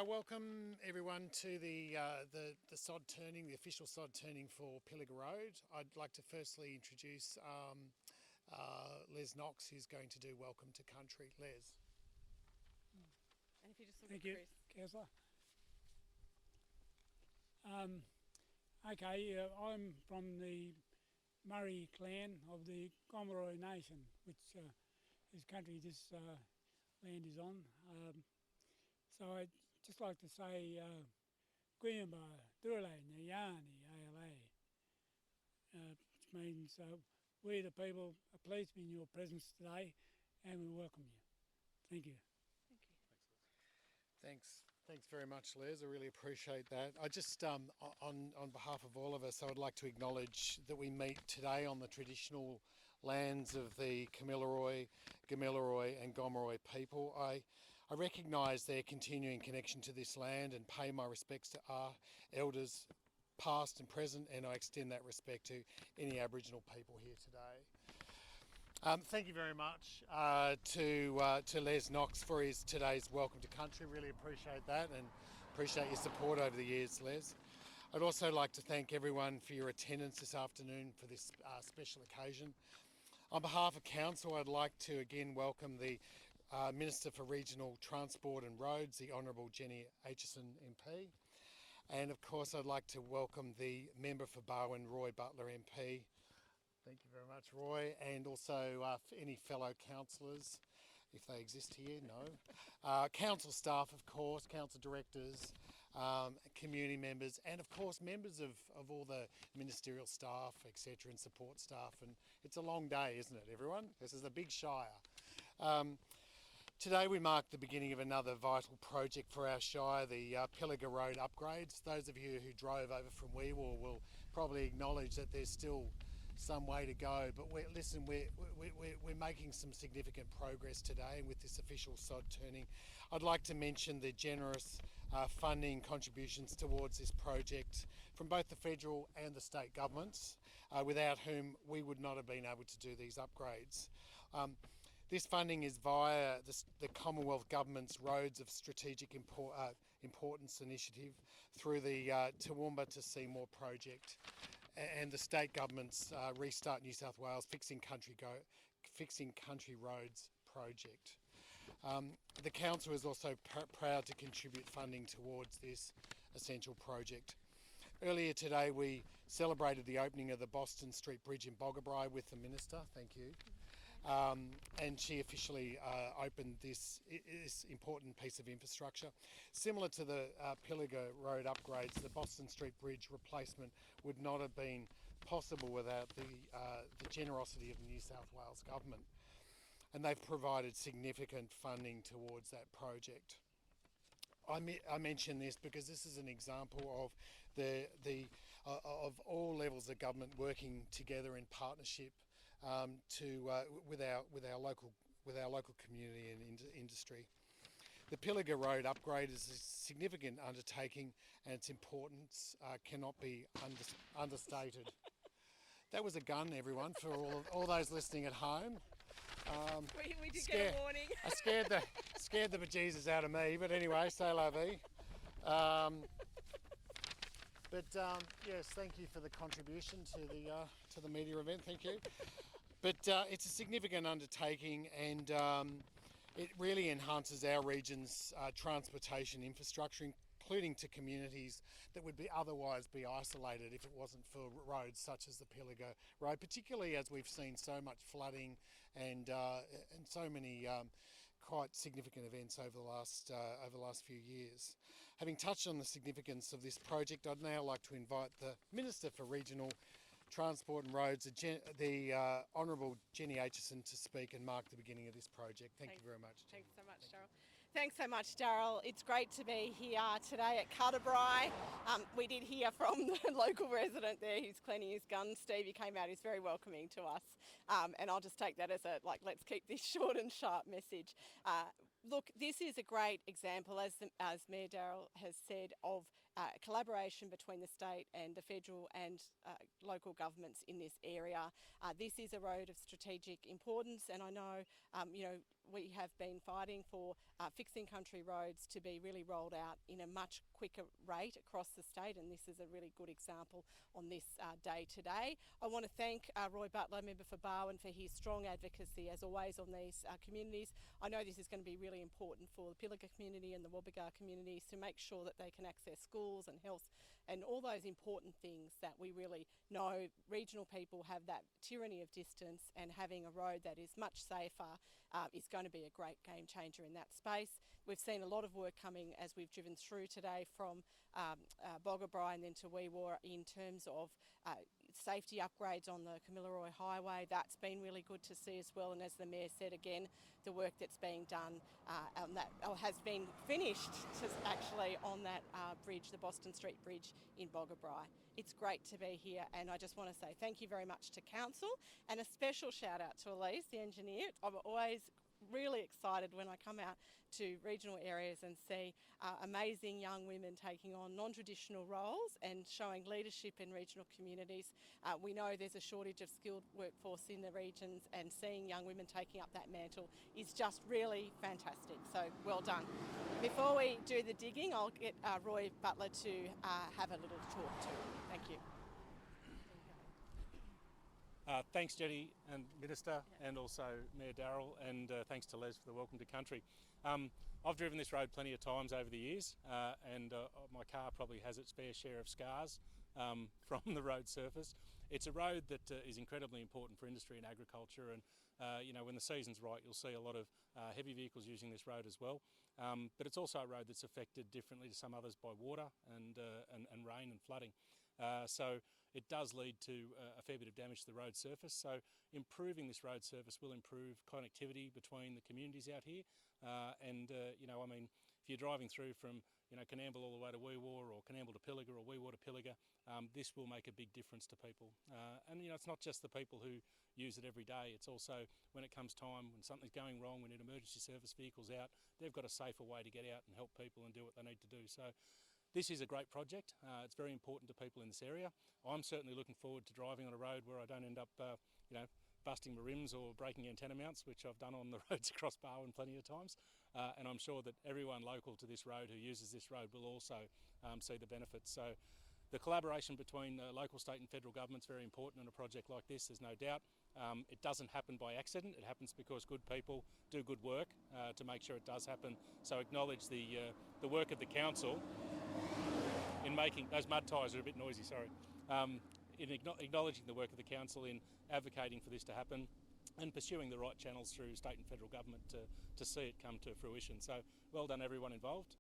Welcome everyone to the sod turning, the official sod turning for Pilliga Road. I'd like to firstly introduce Les Knox, who's going to do Welcome to Country. Les. And if you just look Thank at you, Chris. Councillor. I'm from the Murray clan of the Kamilaroi Nation, which is country this land is on. So I'd just like to say Coonamble, Durale, Nyani, ALA, which means we the people are pleased to be in your presence today and we welcome you. Thank you. Thank you. Thanks very much, Les. I really appreciate that. I just, on behalf of all of us, I would like to acknowledge that we meet today on the traditional lands of the Kamilaroi, Gamilaroi and Gomeroi people. I recognise their continuing connection to this land and pay my respects to our elders past and present, and I extend that respect to any Aboriginal people here today. Thank you very much to Les Knox for today's Welcome to Country. Really appreciate that and appreciate your support over the years, Les. I'd also like to thank everyone for your attendance this afternoon for this special occasion. On behalf of Council, I'd like to again welcome the Minister for Regional Transport and Roads, the Honourable Jenny Aitchison MP. And of course, I'd like to welcome the Member for Barwon, Roy Butler MP. Thank you very much, Roy, and also any fellow councillors, if they exist here, no. Council staff, of course, council directors, community members, and of course members of all the ministerial staff, etc., and support staff. And it's a long day, isn't it, everyone? This is a big shire. Today we mark the beginning of another vital project for our shire, the Pilliga Road upgrades. Those of you who drove over from Wee Waa will probably acknowledge that there's still some way to go, but we're making some significant progress today with this official sod turning. I'd like to mention the generous funding contributions towards this project from both the federal and the state governments, without whom we would not have been able to do these upgrades. This funding is via the Commonwealth Government's Roads of Strategic Importance initiative through the Toowoomba to Seymour project and the state government's Restart New South Wales Fixing Country Roads project. The council is also proud to contribute funding towards this essential project. Earlier today we celebrated the opening of the Boston Street Bridge in Boggabri with the Minister, thank you. And she officially opened this important piece of infrastructure. Similar to the Pilliga Road upgrades, the Boston Street Bridge replacement would not have been possible without the generosity of the New South Wales Government. And they've provided significant funding towards that project. I mention this because this is an example of of all levels of government working together in partnership with our local community and industry. The Pilliga Road upgrade is a significant undertaking, and its importance cannot be understated. That was a gun, everyone, for all those listening at home. We did get a warning. I scared the bejesus out of me, but anyway, say la vie. Yes, thank you for the contribution to the media event. Thank you. But it's a significant undertaking, and it really enhances our region's transportation infrastructure, including to communities that would otherwise be isolated if it wasn't for roads such as the Pilliga Road, particularly as we've seen so much flooding and so many quite significant events over the last few years. Having touched on the significance of this project, I'd now like to invite the Minister for Regional Transport and Roads, the Honourable Jenny Aitchison, to speak and mark the beginning of this project. Thank you very much, Jenny. Thanks so much, Daryl. Thanks so much, Daryl. It's great to be here today at Narrabri. We did hear from the local resident there who's cleaning his gun. Steve, he came out, he's very welcoming to us. And I'll just take that as let's keep this short and sharp message. Look, this is a great example, as Mayor Daryl has said, of collaboration between the state and the federal and local governments in this area. This is a road of strategic importance, and I know, we have been fighting for fixing country roads to be really rolled out in a much quicker rate across the state, and this is a really good example on this day today. I want to thank Roy Butler, member for Barwon, for his strong advocacy as always on these communities. I know this is going to be really important for the Pilliga community and the Wabbaga communities to make sure that they can access schools and health and all those important things that we really know regional people have that tyranny of distance, and having a road that is much safer is going to be a great game changer in that space. We've seen a lot of work coming as we've driven through today from Boggabri and then to Wee Waa in terms of safety upgrades on the Kamilaroi Highway. That's been really good to see as well, and as the Mayor said again, the work that's being done on that, has been finished actually on that bridge, the Boston Street Bridge in Boggabri. It's great to be here, and I just want to say thank you very much to Council, and a special shout out to Elise, the engineer. I'm always really excited when I come out to regional areas and see amazing young women taking on non-traditional roles and showing leadership in regional communities. We know there's a shortage of skilled workforce in the regions, and seeing young women taking up that mantle is just really fantastic. So well done. Before we do the digging, I'll get Roy Butler to have a little talk too. Thank you. Thanks, Jenny and Minister, and also Mayor Darrell, and thanks to Les for the welcome to country. I've driven this road plenty of times over the years, and my car probably has its fair share of scars from the road surface. It's a road that is incredibly important for industry and agriculture, and when the season's right, you'll see a lot of heavy vehicles using this road as well. But it's also a road that's affected differently to some others by water and rain and flooding. So it does lead to a fair bit of damage to the road surface. So improving this road surface will improve connectivity between the communities out here. If you're driving through from Coonamble all the way to Wee Waa, or Coonamble to Pilliga, or Wee Waa to Pilliga, this will make a big difference to people. It's not just the people who use it every day. It's also when it comes time, when something's going wrong, we need emergency service vehicles out, they've got a safer way to get out and help people and do what they need to do. So this is a great project. It's very important to people in this area. I'm certainly looking forward to driving on a road where I don't end up, busting my rims or breaking antenna mounts, which I've done on the roads across Barwon plenty of times. And I'm sure that everyone local to this road who uses this road will also see the benefits. So the collaboration between local, state and federal government's very important in a project like this, there's no doubt. It doesn't happen by accident. It happens because good people do good work to make sure it does happen. So acknowledge the work of the council in making, those mud tyres are a bit noisy, sorry, in acknowledging the work of the council in advocating for this to happen and pursuing the right channels through state and federal government to see it come to fruition. So well done everyone involved.